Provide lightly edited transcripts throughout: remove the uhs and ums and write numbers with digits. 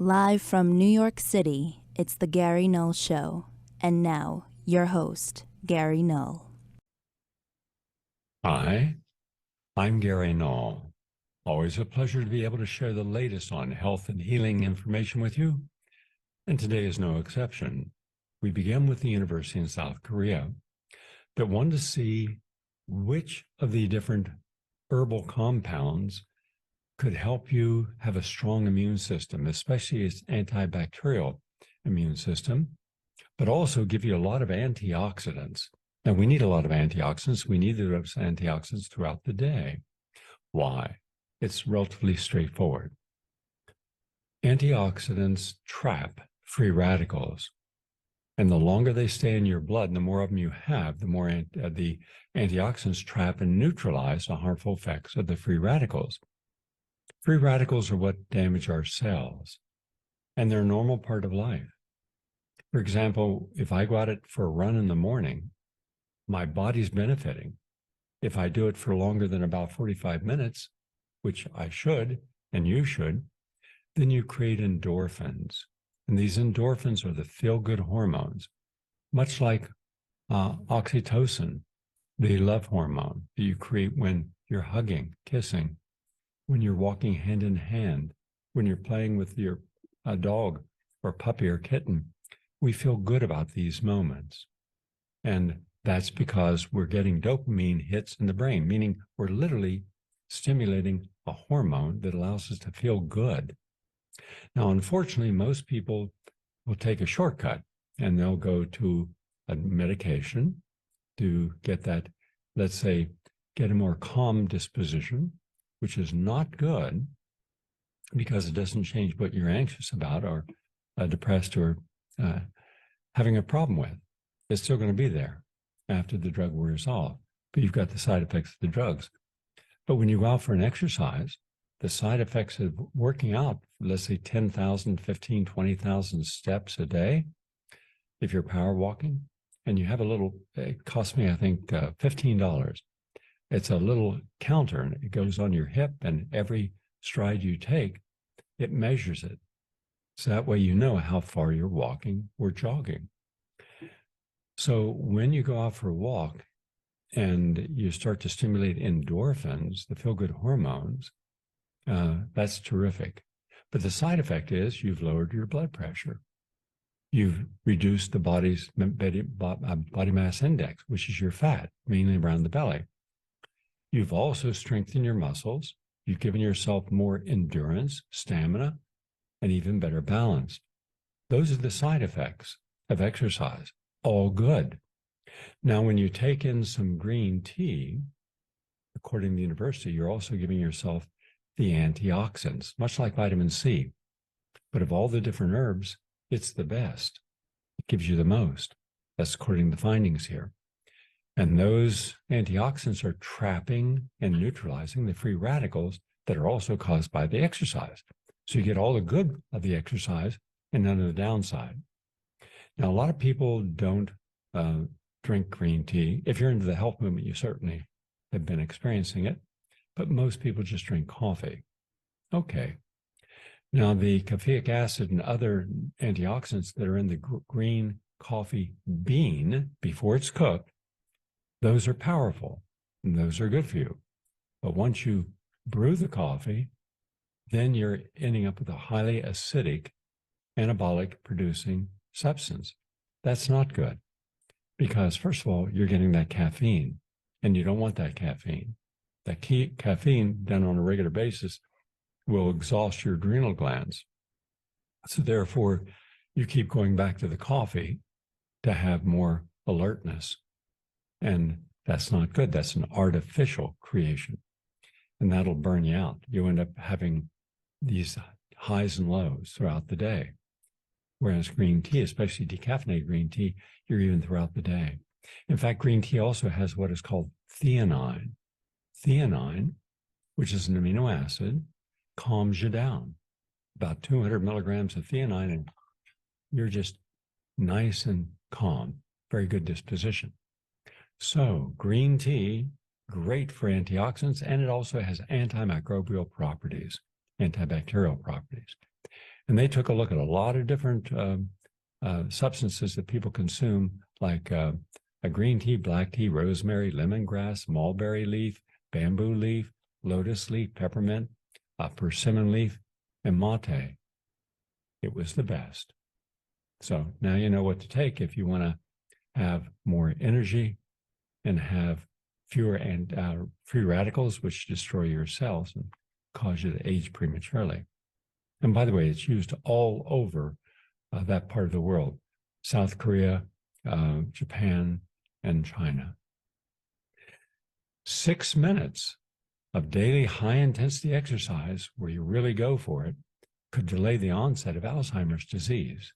Live from New York City, it's the Gary Null Show. And now, your host, Gary Null. Hi, I'm Gary Null. Always a pleasure to be able to share the latest on health and healing information with you. And today is no exception. We begin with the university in South Korea that wanted to see which of the different herbal compounds could help you have a strong immune system, especially its antibacterial immune system, but also give you a lot of antioxidants. Now, we need a lot of antioxidants. We need those antioxidants throughout the day. Why? It's relatively straightforward. Antioxidants trap free radicals. And the longer they stay in your blood and the more of them you have, the more the antioxidants trap and neutralize the harmful effects of the free radicals. Free radicals are what damage our cells, and they're a normal part of life. For example, if I go out for a run in the morning, my body's benefiting. If I do it for longer than about 45 minutes, which I should, and you should, then you create endorphins. And these endorphins are the feel-good hormones, much like oxytocin, the love hormone that you create when you're hugging, kissing, when you're walking hand in hand, when you're playing with your dog or puppy or kitten. We feel good about these moments. And that's because we're getting dopamine hits in the brain, meaning we're literally stimulating a hormone that allows us to feel good. Now, unfortunately, most people will take a shortcut and they'll go to a medication to get that, let's say, get a more calm disposition, which is not good because it doesn't change what you're anxious about or depressed or having a problem with. It's still going to be there after the drug wears off, but you've got the side effects of the drugs. But when you go out for an exercise, the side effects of working out, let's say 10,000, 15, 20,000 steps a day, if you're power walking, and you have a little, it cost me, I think, $15. It's a little counter, and it goes on your hip, and every stride you take, it measures it. So that way you know how far you're walking or jogging. So when you go out for a walk and you start to stimulate endorphins, the feel-good hormones, that's terrific. But the side effect is you've lowered your blood pressure. You've reduced the body's body mass index, which is your fat, mainly around the belly. You've also strengthened your muscles. You've given yourself more endurance, stamina, and even better balance. Those are the side effects of exercise. All good. Now, when you take in some green tea, according to the university, you're also giving yourself the antioxidants, much like vitamin C. But of all the different herbs, it's the best. It gives you the most. That's according to the findings here. And those antioxidants are trapping and neutralizing the free radicals that are also caused by the exercise. So you get all the good of the exercise and none of the downside. Now, a lot of people don't drink green tea. If you're into the health movement, you certainly have been experiencing it, but most people just drink coffee. Okay. Now, the caffeic acid and other antioxidants that are in the green coffee bean before it's cooked, those are powerful and those are good for you. But once you brew the coffee, then you're ending up with a highly acidic, anabolic producing substance. That's not good because, first of all, you're getting that caffeine and you don't want that caffeine. That caffeine done on a regular basis will exhaust your adrenal glands. So therefore, you keep going back to the coffee to have more alertness. And that's not good. That's an artificial creation. And that'll burn you out. You end up having these highs and lows throughout the day. Whereas green tea, especially decaffeinated green tea, you're even throughout the day. In fact, green tea also has what is called theanine. Theanine, which is an amino acid, calms you down. About 200 milligrams of theanine, and you're just nice and calm, very good disposition. So green tea, great for antioxidants, and it also has antimicrobial properties, antibacterial properties. And they took a look at a lot of different substances that people consume, like a green tea, black tea, rosemary, lemongrass, mulberry leaf, bamboo leaf, lotus leaf, peppermint, persimmon leaf, and mate. It was the best. So now you know what to take if you want to have more energy and have fewer free radicals, which destroy your cells and cause you to age prematurely. And by the way, it's used all over that part of the world: South Korea, Japan, and China. 6 minutes of daily high-intensity exercise, where you really go for it, could delay the onset of Alzheimer's disease.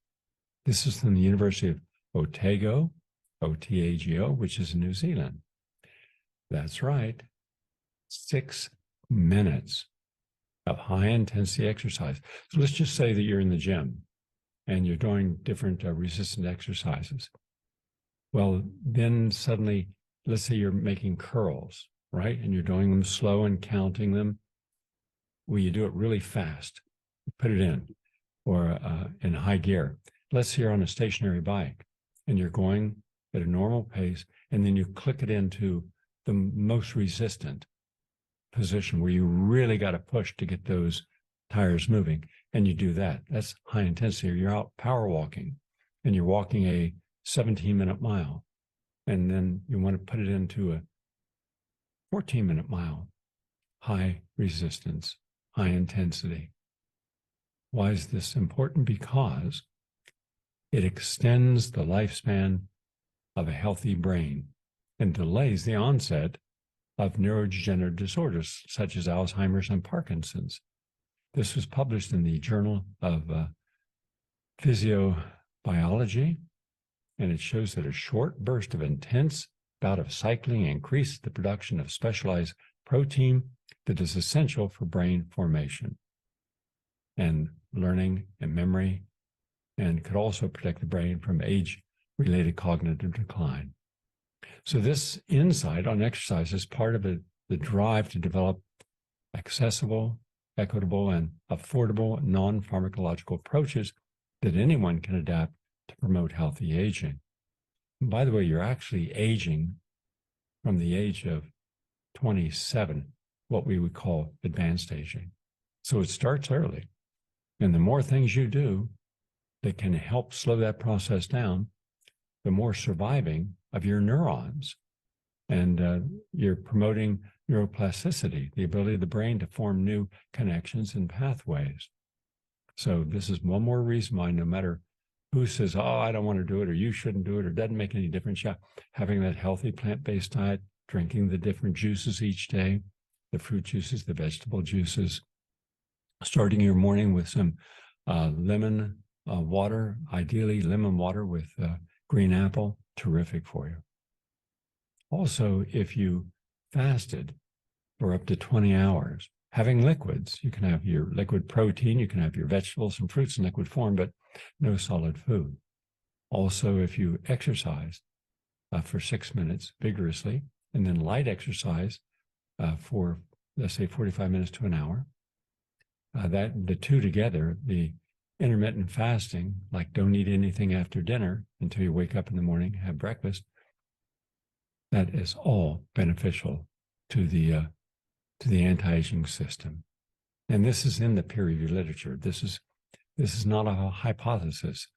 This is from the University of Otago, Otago, which is in New Zealand. That's right. 6 minutes of high-intensity exercise. So let's just say that you're in the gym and you're doing different resistant exercises. Well, then suddenly, let's say you're making curls, right? And you're doing them slow and counting them. Well, you do it really fast. Put it in, or in high gear. Let's say you're on a stationary bike and you're going at a normal pace, and then you click it into the most resistant position where you really got to push to get those tires moving. And you do that. That's high intensity. Or you're out power walking and you're walking a 17-minute mile. And then you want to put it into a 14-minute mile, high resistance, high intensity. Why is this important? Because it extends the lifespan of a healthy brain and delays the onset of neurodegenerative disorders such as Alzheimer's and Parkinson's. This was published in the Journal of Physiobiology, and it shows that a short burst of intense bout of cycling increased the production of specialized protein that is essential for brain formation and learning and memory, and could also protect the brain from age-related cognitive decline. So this insight on exercise is part of the drive to develop accessible, equitable, and affordable non-pharmacological approaches that anyone can adapt to promote healthy aging. And by the way, you're actually aging from the age of 27, what we would call advanced aging. So it starts early. And the more things you do that can help slow that process down, the more surviving of your neurons. And you're promoting neuroplasticity, the ability of the brain to form new connections and pathways. So this is one more reason why, no matter who says, oh, I don't want to do it, or you shouldn't do it, or doesn't make any difference, yeah, having that healthy plant-based diet, drinking the different juices each day, the fruit juices, the vegetable juices, starting your morning with some lemon water, ideally lemon water with green apple, terrific for you. Also, if you fasted for up to 20 hours, having liquids, you can have your liquid protein, you can have your vegetables and fruits in liquid form, but no solid food. Also, if you exercise for 6 minutes vigorously, and then light exercise for, let's say, 45 minutes to an hour, that the two together, the intermittent fasting, like don't eat anything after dinner until you wake up in the morning, have breakfast, that is all beneficial to the anti-aging system. And this is in the peer-reviewed literature. This is not a hypothesis.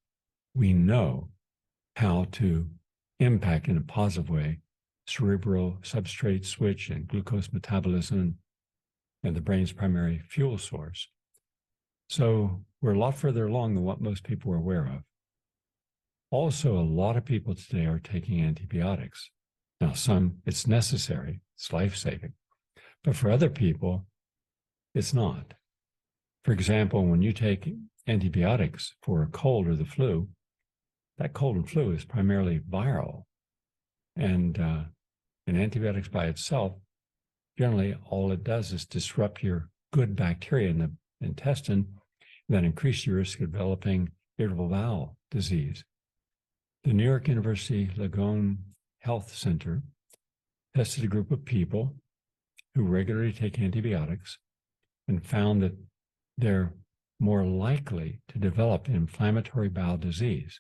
We know how to impact in a positive way cerebral substrate switch and glucose metabolism and the brain's primary fuel source. So we're a lot further along than what most people are aware of. Also, a lot of people today are taking antibiotics. Now, some, it's necessary, it's life-saving. But for other people, it's not. For example, when you take antibiotics for a cold or the flu, that cold and flu is primarily viral. And antibiotics by itself, generally all it does is disrupt your good bacteria in the intestine, that increase your risk of developing irritable bowel disease. The New York University Langone Health Center tested a group of people who regularly take antibiotics and found that their more likely to develop inflammatory bowel disease.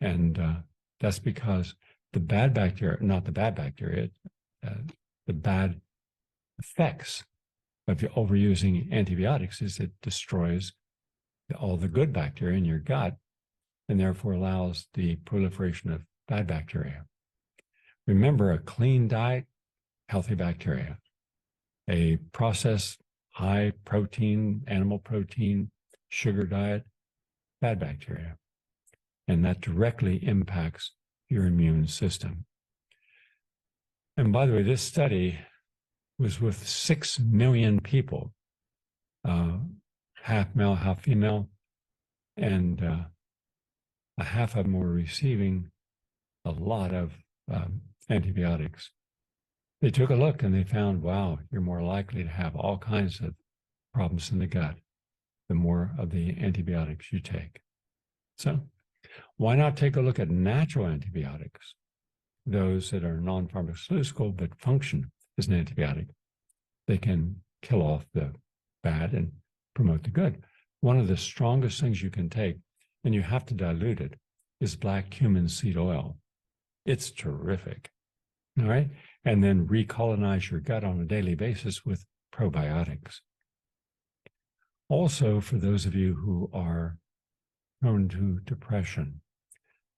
And that's because the bad bacteria, not the bad bacteria, the bad effects of overusing antibiotics is it destroys all the good bacteria in your gut and therefore allows the proliferation of bad bacteria. Remember, a clean diet, healthy bacteria. A processed high protein, animal protein, sugar diet, bad bacteria. And that directly impacts your immune system. And by the way, this study was with 6 million people, half male, half female, and a half of them were receiving a lot of antibiotics. They took a look and they found, wow, you're more likely to have all kinds of problems in the gut the more of the antibiotics you take. So why not take a look at natural antibiotics, those that are non-pharmaceutical but function as an antibiotic? They can kill off the bad and promote the good. One of the strongest things you can take, and you have to dilute it, is black cumin seed oil. It's terrific. All right. And then recolonize your gut on a daily basis with probiotics. Also, for those of you who are prone to depression,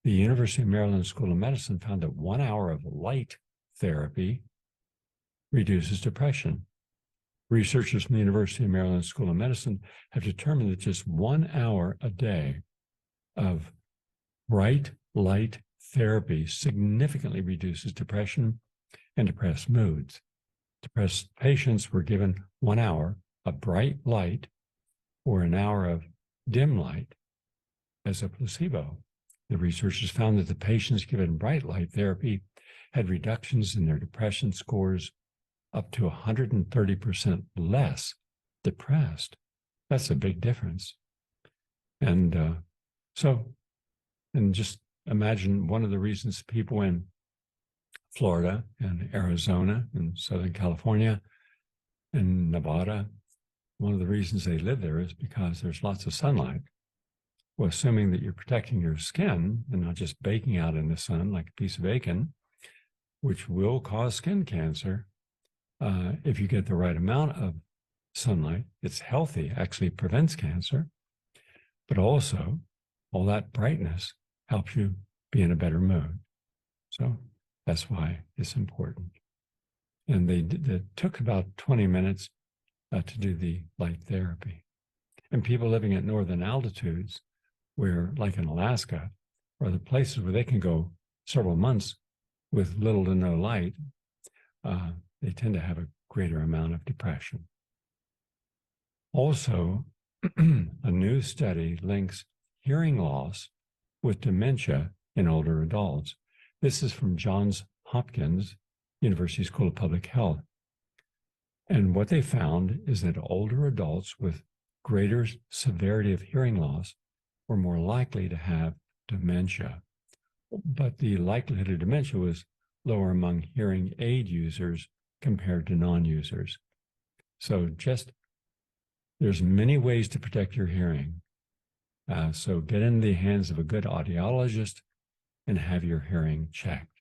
the University of Maryland School of Medicine found that 1 hour of light therapy reduces depression. Researchers from the University of Maryland School of Medicine have determined that just 1 hour a day of bright light therapy significantly reduces depression and depressed moods. Depressed patients were given 1 hour of bright light or an hour of dim light as a placebo. The researchers found that the patients given bright light therapy had reductions in their depression scores up to 130% less depressed. That's a big difference. And just imagine one of the reasons people in Florida and Arizona and Southern California and Nevada, one of the reasons they live there is because there's lots of sunlight. Well, assuming that you're protecting your skin and not just baking out in the sun like a piece of bacon, which will cause skin cancer, if you get the right amount of sunlight, it's healthy, actually prevents cancer, but also all that brightness helps you be in a better mood. So that's why it's important. And they took about 20 minutes to do the light therapy. And people living at northern altitudes, where, like in Alaska, are the places where they can go several months with little to no light, they tend to have a greater amount of depression. Also, a new study links hearing loss with dementia in older adults. This is from Johns Hopkins University School of Public Health. And what they found is that older adults with greater severity of hearing loss were more likely to have dementia. But the likelihood of dementia was lower among hearing aid users compared to non-users. So there's many ways to protect your hearing. So get in the hands of a good audiologist and have your hearing checked.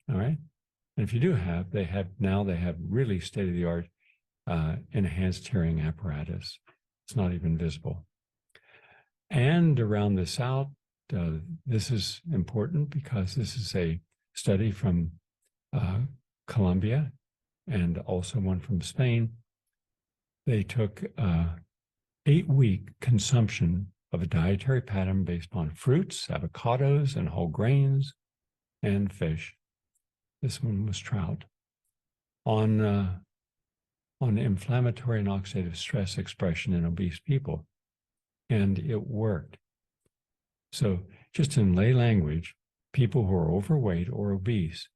All right. And if you do have, they have really state-of-the-art enhanced hearing apparatus. It's not even visible. And to round this out, this is important because this is a study from Colombia and also one from Spain. They took 8-week consumption of a dietary pattern based on fruits, avocados, and whole grains, and fish. This one was trout. On inflammatory and oxidative stress expression in obese people. And it worked. So just in lay language, people who are overweight or obese,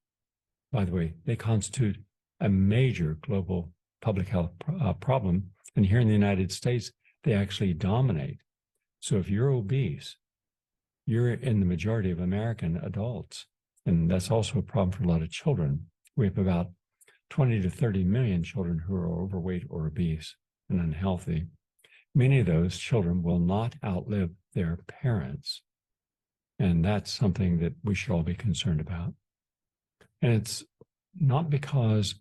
by the way, they constitute a major global public health problem. And here in the United States, they actually dominate. So if you're obese, you're in the majority of American adults. And that's also a problem for a lot of children. We have about 20 to 30 million children who are overweight or obese and unhealthy. many of those children will not outlive their parents. And that's something that we should all be concerned about. And it's not because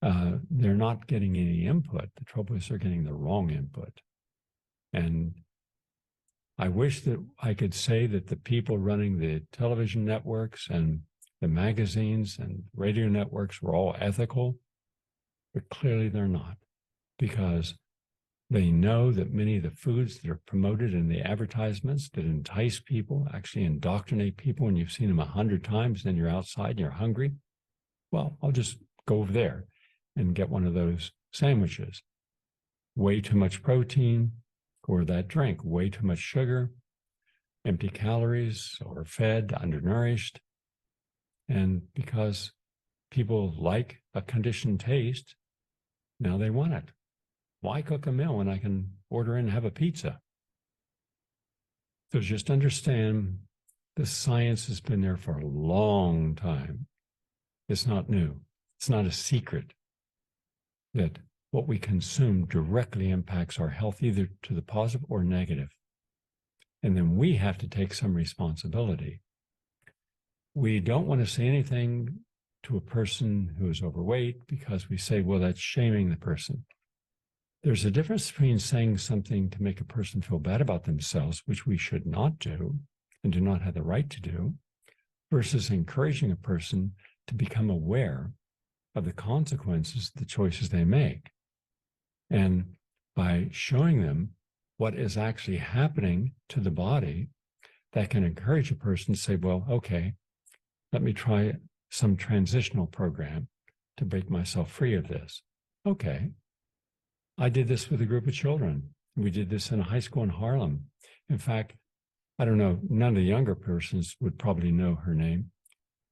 they're not getting any input. The trouble is they're getting the wrong input. And I wish that I could say that the people running the television networks and the magazines and radio networks were all ethical, but clearly they're not, because they know that many of the foods that are promoted in the advertisements that entice people, actually indoctrinate people, and you've seen them 100 times, then you're outside and you're hungry. Well, I'll just go over there and get one of those sandwiches. Way too much protein, or that drink, way too much sugar, empty calories, or fed, undernourished. And because people like a conditioned taste, now they want it. Why cook a meal when I can order in and have a pizza? So just understand the science has been there for a long time. It's not new. It's not a secret that what we consume directly impacts our health, either to the positive or negative. And then we have to take some responsibility. We don't want to say anything to a person who is overweight because we say, well, that's shaming the person. There's a difference between saying something to make a person feel bad about themselves, which we should not do and do not have the right to do, versus encouraging a person to become aware of the consequences of the choices they make. And by showing them what is actually happening to the body, that can encourage a person to say, well, okay, let me try some transitional program to break myself free of this. Okay. I did this with a group of children. We did this in a high school in Harlem. In fact, I don't know, none of the younger persons would probably know her name,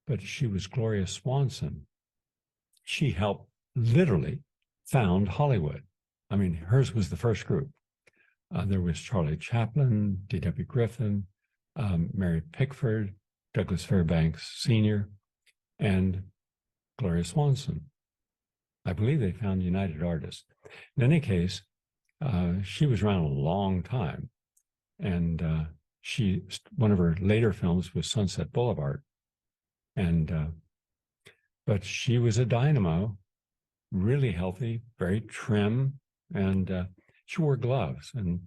but she was Gloria Swanson. She helped literally found Hollywood. I mean, hers was the first group. There was Charlie Chaplin, D.W. Griffin, Mary Pickford, Douglas Fairbanks Sr., and Gloria Swanson. I believe they found United Artists. In any case, she was around a long time. And one of her later films was Sunset Boulevard. But she was a dynamo, really healthy, very trim, and she wore gloves. And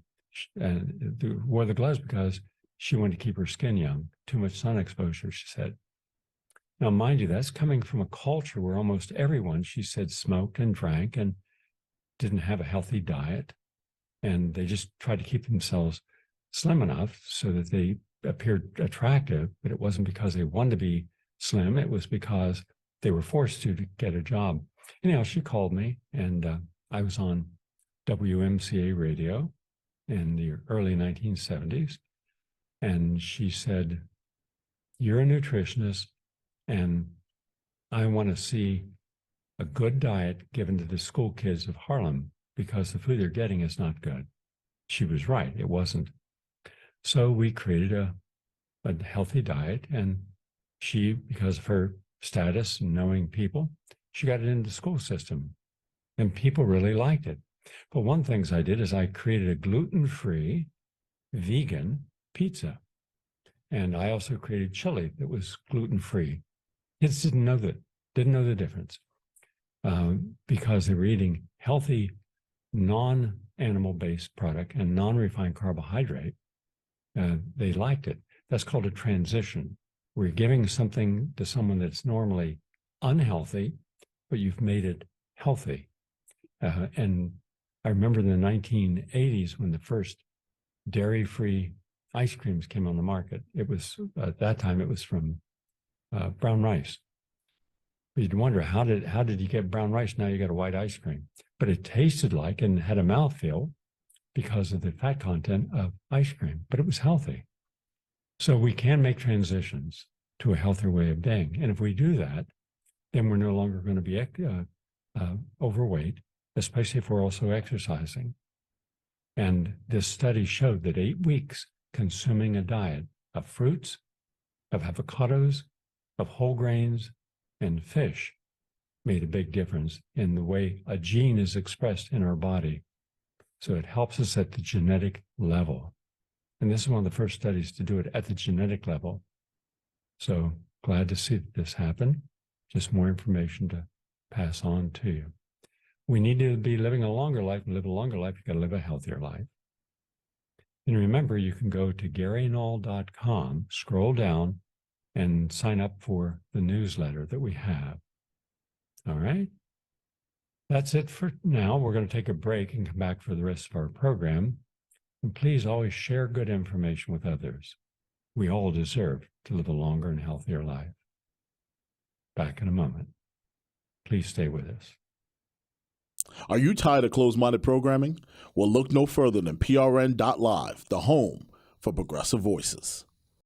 wore the gloves because she wanted to keep her skin young. Too much sun exposure, she said. Now, mind you, that's coming from a culture where almost everyone, she said, smoked and drank and didn't have a healthy diet. And they just tried to keep themselves slim enough so that they appeared attractive, but it wasn't because they wanted to be slim. It was because they were forced to get a job. Anyhow, she called me, and I was on WMCA radio in the early 1970s. And she said, you're a nutritionist, and I want to see a good diet given to the school kids of Harlem because the food they're getting is not good. She was right. It wasn't. So we created a healthy diet, and she, because of her status and knowing people, she got it into the school system, and people really liked it. But one of the things I did is I created a gluten-free vegan pizza. And I also created chili that was gluten-free. Kids didn't know the difference because they were eating healthy, non-animal-based product and non-refined carbohydrate. They liked it. That's called a transition. We're giving something to someone that's normally unhealthy, but you've made it healthy. And I remember in the 1980s when the first dairy-free ice creams came on the market. It was, at that time, it was from brown rice. But you'd wonder, how did you get brown rice? Now you got a white ice cream. But it tasted like and had a mouthfeel because of the fat content of ice cream, but it was healthy. So we can make transitions to a healthier way of being. And if we do that, then we're no longer going to be overweight, especially if we're also exercising. And this study showed that 8 weeks consuming a diet of fruits, of avocados, of whole grains, and fish made a big difference in the way a gene is expressed in our body. So it helps us at the genetic level. And this is one of the first studies to do it at the genetic level. So glad to see that this happen. Just more information to pass on to you. We need to be living a longer life. To live a longer life, you got to live a healthier life. And remember, you can go to GaryNull.com, scroll down, and sign up for the newsletter that we have. All right? That's it for now. We're going to take a break and come back for the rest of our program. And please always share good information with others. We all deserve to live a longer and healthier life. Back in a moment. Please stay with us. Are you tired of closed-minded programming? Well, look no further than PRN.Live, the home for progressive voices.